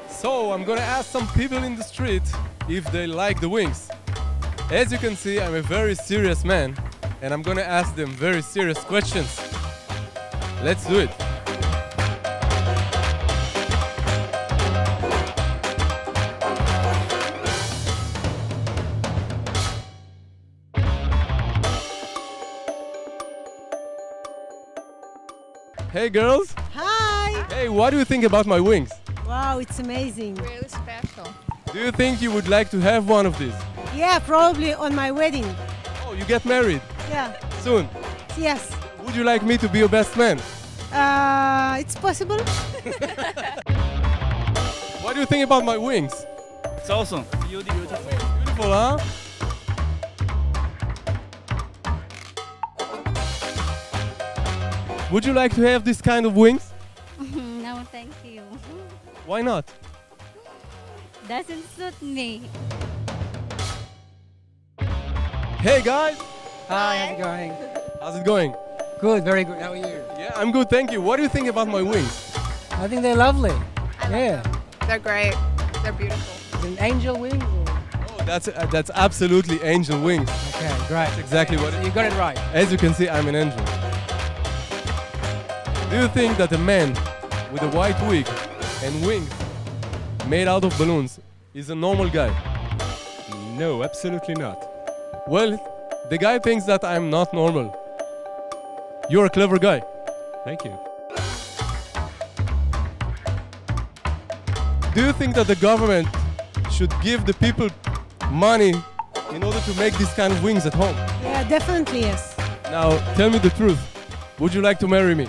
So I'm gonna ask some people in the street if they like the wings. As you can see, I'm a very serious man, and I'm gonna ask them very serious questions. Let's do it. Hey girls. Hi! Hey, what do you think about my wings? Wow, it's amazing. Really special. Do you think you would like to have one of these? Yeah, probably on my wedding. Oh, you get married Yeah, soon. yes. Would you like me to be your best man? It's possible. What do you think about my wings? It's awesome. Beautiful. Beautiful, huh? Would you like to have this kind of wings? No, thank you. Why not? Doesn't suit me. Hey guys, Hi, how's it going? how's it going? Good, very good. How are you? Yeah, I'm good, thank you. What do you think about my wings? I think they're lovely. Yeah. They're great. They're beautiful. Is it an angel wing? Or... Oh, that's absolutely angel wings. Okay, great. exactly what So it- you got it right. As you can see, I'm an angel. Do you think that a man with a white wig and wings made out of balloons is a normal guy? No, absolutely not. Well, the guy thinks that I'm not normal. You're a clever guy. Thank you. Do you think that the government should give the people money in order to make these kind of wings at home? Yeah, definitely yes. Now, tell me the truth. Would you like to marry me?